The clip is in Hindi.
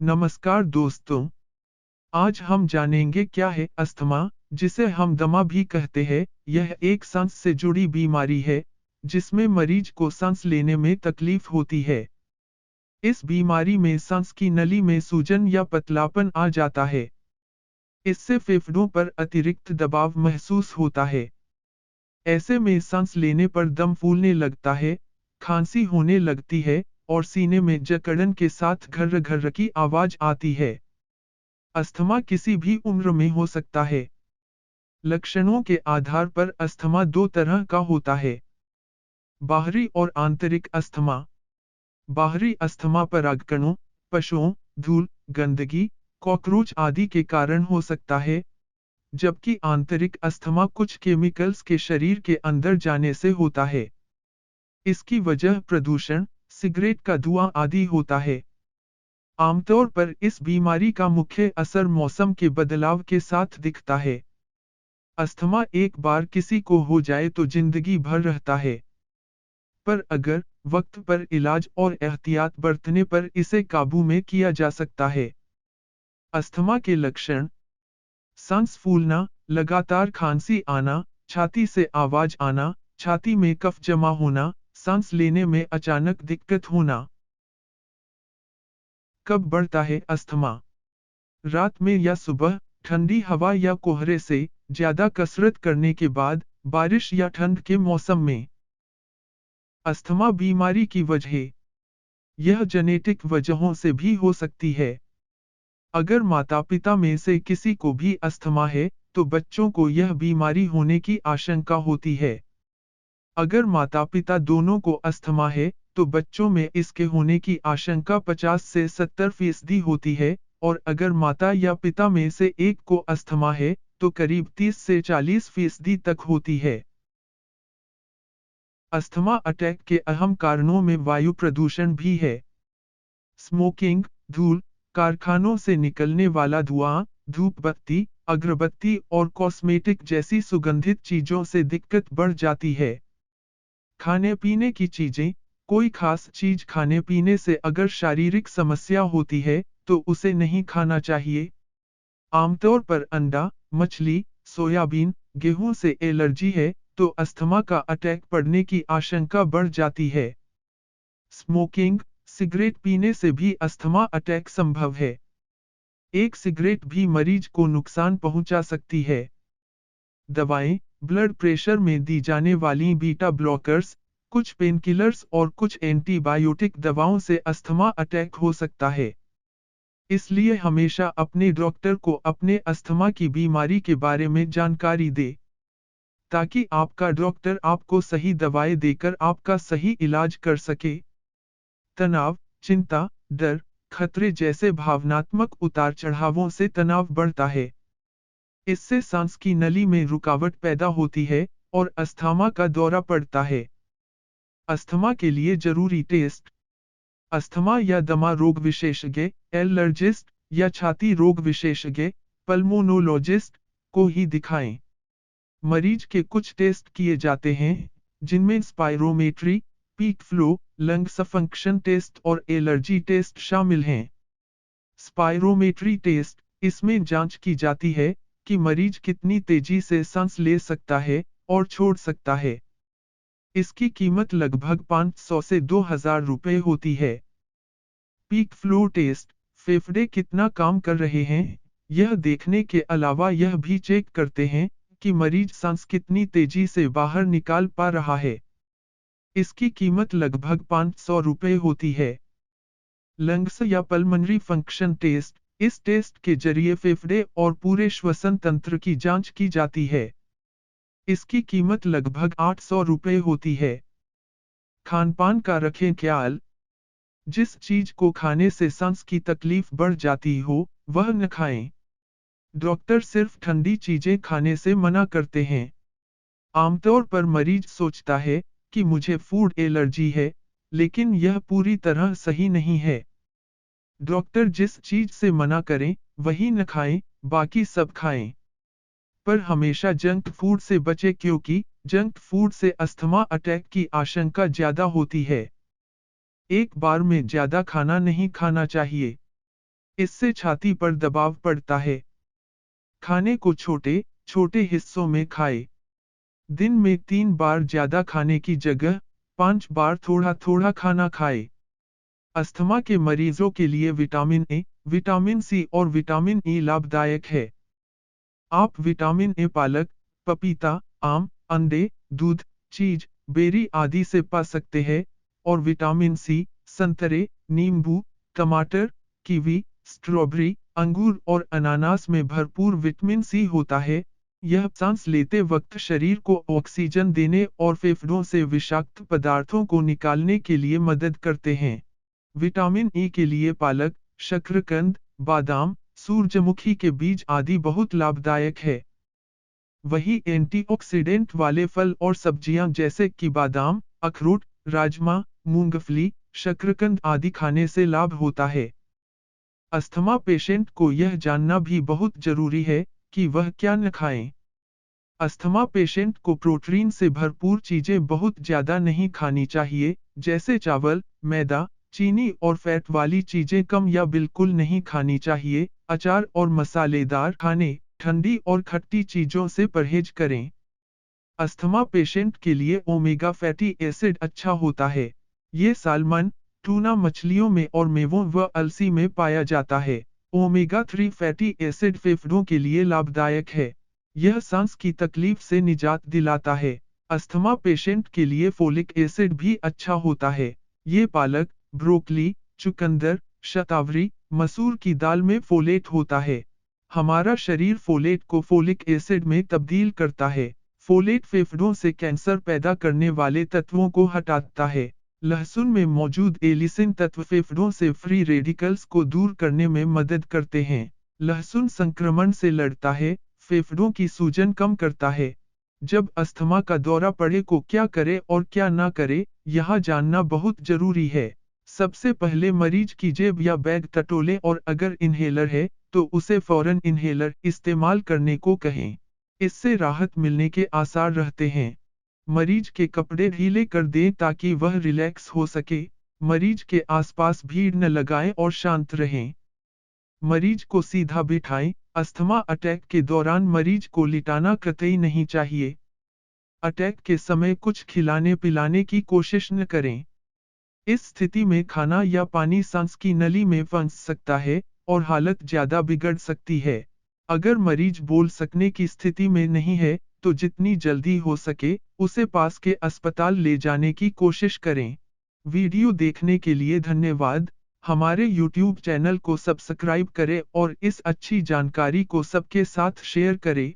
नमस्कार दोस्तों। आज हम जानेंगे क्या है अस्थमा, जिसे हम दमा भी कहते हैं। यह एक सांस से जुड़ी बीमारी है, जिसमें मरीज को सांस लेने में तकलीफ होती है। इस बीमारी में सांस की नली में सूजन या पतलापन आ जाता है। इससे फेफड़ों पर अतिरिक्त दबाव महसूस होता है। ऐसे में सांस लेने पर दम फूलने लगता है, खांसी होने लगती है और सीने में जकड़न के साथ घर्र घर्र की आवाज आती है। अस्थमा किसी भी उम्र में हो सकता है। लक्षणों के आधार पर अस्थमा दो तरह का होता है। बाहरी और आंतरिक अस्थमा। बाहरी अस्थमा परागकणों, पशुओं, धूल, गंदगी, कॉकरोच आदि के कारण हो सकता है, जबकि आंतरिक अस्थमा कुछ केमिकल्स के शरीर के अंदर जाने से होता है। इसकी वजह प्रदूषण, सिगरेट का धुआं आदि होता है। आमतौर पर इस बीमारी का मुख्य असर मौसम के बदलाव के साथ दिखता है। अस्थमा एक बार किसी को हो जाए तो जिंदगी भर रहता है, पर अगर वक्त पर इलाज और एहतियात बरतने पर इसे काबू में किया जा सकता है। अस्थमा के लक्षण: सांस फूलना, लगातार खांसी आना, छाती से आवाज आना, छाती में कफ जमा होना, सांस लेने में अचानक दिक्कत होना। कब बढ़ता है अस्थमा? रात में या सुबह, ठंडी हवा या कोहरे से, ज्यादा कसरत करने के बाद, बारिश या ठंड के मौसम में। अस्थमा बीमारी की वजह: यह जेनेटिक वजहों से भी हो सकती है। अगर माता-पिता में से किसी को भी अस्थमा है, तो बच्चों को यह बीमारी होने की आशंका होती है। अगर माता-पिता दोनों को अस्थमा है, तो बच्चों में इसके होने की आशंका 50 से 70% होती है, और अगर माता या पिता में से एक को अस्थमा है, तो करीब 30 से 40% तक होती है। अस्थमा अटैक के अहम कारणों में वायु प्रदूषण भी है। स्मोकिंग, धूल, कारखानों से निकलने वाला धुआं, धूप बत्ती, अगरबत्ती और कॉस्मेटिक जैसी सुगंधित चीजों से दिक्कत बढ़ जाती है। खाने पीने की चीजें: कोई खास चीज खाने पीने से अगर शारीरिक समस्या होती है, तो उसे नहीं खाना चाहिए। आमतौर पर अंडा, मछली, सोयाबीन, गेहूं से एलर्जी है, तो अस्थमा का अटैक पड़ने की आशंका बढ़ जाती है। स्मोकिंग, सिगरेट पीने से भी अस्थमा अटैक संभव है। एक सिगरेट भी मरीज को नुकसान पहुंचा सकती है। दवाएं: ब्लड प्रेशर में दी जाने वाली बीटा ब्लॉकर्स, कुछ पेनकिलर्स और कुछ एंटीबायोटिक दवाओं से अस्थमा अटैक हो सकता है। इसलिए हमेशा अपने डॉक्टर को अपने अस्थमा की बीमारी के बारे में जानकारी दे, ताकि आपका डॉक्टर आपको सही दवाएं देकर आपका सही इलाज कर सके। तनाव, चिंता, डर, खतरे जैसे भावनात्मक उतार चढ़ावों से तनाव बढ़ता है। इससे सांस की नली में रुकावट पैदा होती है और अस्थमा का दौरा पड़ता है। अस्थमा के लिए जरूरी टेस्ट: अस्थमा या दमा रोग विशेषज्ञ, एलर्जिस्ट या छाती रोग विशेषज्ञ, पल्मोनोलॉजिस्ट को ही दिखाएं। मरीज के कुछ टेस्ट किए जाते हैं, जिनमें spirometry, peak flow, lungs function test और एलर्जी टेस्ट शामिल हैं। स्पाइरोमेट्री टेस्ट: इसमें जांच की जाती है कि मरीज कितनी तेजी से सांस ले सकता है और छोड़ सकता है। इसकी कीमत लगभग 500 से 2000 रुपए होती है। पीक फ्लो टेस्ट: फेफड़े कितना काम कर रहे हैं, यह देखने के अलावा यह भी चेक करते हैं कि मरीज सांस कितनी तेजी से बाहर निकाल पा रहा है। इसकी कीमत लगभग 500 रुपए होती है। लंग्स या पल्मनरी फंक्शन टेस्ट: इस टेस्ट के जरिए फेफड़े और पूरे श्वसन तंत्र की जांच की जाती है। इसकी कीमत लगभग 800 रुपए होती है। खानपान का रखें ख्याल: जिस चीज को खाने से सांस की तकलीफ बढ़ जाती हो, वह न खाएं। डॉक्टर सिर्फ ठंडी चीजें खाने से मना करते हैं। आमतौर पर मरीज सोचता है कि मुझे फूड एलर्जी है, लेकिन यह पूरी तरह सही नहीं है। डॉक्टर जिस चीज से मना करें, वही न खाएं, बाकी सब खाएं। पर हमेशा जंक फूड से बचें, क्योंकि जंक फूड से अस्थमा अटैक की आशंका ज्यादा होती है। एक बार में ज्यादा खाना नहीं खाना चाहिए। इससे छाती पर दबाव पड़ता है। खाने को छोटे छोटे हिस्सों में खाएं। दिन में 3 बार ज्यादा खाने की जगह 5 बार थोड़ा थोड़ा खाना खाएं। अस्थमा के मरीजों के लिए विटामिन ए, विटामिन सी और विटामिन ई लाभदायक है। आप विटामिन ए पालक, पपीता, आम, अंडे, दूध, चीज, बेरी आदि से पा सकते हैं और विटामिन सी संतरे, नींबू, टमाटर, कीवी, स्ट्रॉबेरी, अंगूर और अनानास में भरपूर विटामिन सी होता है। यह सांस लेते वक्त शरीर को ऑक्सीजन देने और फेफड़ों से विषाक्त पदार्थों को निकालने के लिए मदद करते हैं। विटामिन ई के लिए पालक, शकरकंद, बादाम, सूरजमुखी के बीज आदि बहुत लाभदायक है। वही एंटीऑक्सीडेंट वाले फल और सब्जियां जैसे कि बादाम, अखरोट, राजमा, मूंगफली, शकरकंद आदि खाने से लाभ होता है। अस्थमा पेशेंट को यह जानना भी बहुत जरूरी है कि वह क्या न खाएं। अस्थमा पेशेंट को प्रोटीन से भरपूर चीजें बहुत ज्यादा नहीं खानी चाहिए, जैसे चावल, मैदा, चीनी और फैट वाली चीजें कम या बिल्कुल नहीं खानी चाहिए। अचार और मसालेदार खाने, ठंडी और खट्टी चीजों से परहेज करें। अस्थमा पेशेंट के लिए ओमेगा फैटी एसिड अच्छा होता है। ये साल्मन, टूना मछलियों में और मेवों व अलसी में पाया जाता है। ओमेगा 3 फैटी एसिड फेफड़ों के लिए लाभदायक है। यह सांस की तकलीफ से निजात दिलाता है। अस्थमा पेशेंट के लिए फोलिक एसिड भी अच्छा होता है। ये पालक, ब्रोकली, चुकंदर, शतावरी, मसूर की दाल में फोलेट होता है। हमारा शरीर फोलेट को फोलिक एसिड में तब्दील करता है। फोलेट फेफड़ों से कैंसर पैदा करने वाले तत्वों को हटाता है। लहसुन में मौजूद एलिसिन तत्व फेफड़ों से फ्री रेडिकल्स को दूर करने में मदद करते हैं। लहसुन संक्रमण से लड़ता है, फेफड़ों की सूजन कम करता है। जब अस्थमा का दौरा पड़े को क्या करे और क्या ना करे, यह जानना बहुत जरूरी है। सबसे पहले मरीज की जेब या बैग टटोलें और अगर इन्हेलर है, तो उसे फौरन इन्हेलर इस्तेमाल करने को कहें। इससे राहत मिलने के आसार रहते हैं। मरीज के कपड़े ढीले कर दें ताकि वह रिलैक्स हो सके। मरीज के आसपास भीड़ न लगाएं और शांत रहें। मरीज को सीधा बिठाएं। अस्थमा अटैक के दौरान मरीज को लिटाना कतई नहीं चाहिए। अटैक के समय कुछ खिलाने पिलाने की कोशिश न करें। इस स्थिति में खाना या पानी सांस की नली में फंस सकता है और हालत ज्यादा बिगड़ सकती है। अगर मरीज बोल सकने की स्थिति में नहीं है, तो जितनी जल्दी हो सके, उसे पास के अस्पताल ले जाने की कोशिश करें। वीडियो देखने के लिए धन्यवाद। हमारे YouTube चैनल को सब्सक्राइब करें और इस अच्छी जानकारी को सबके साथ शेयर करें।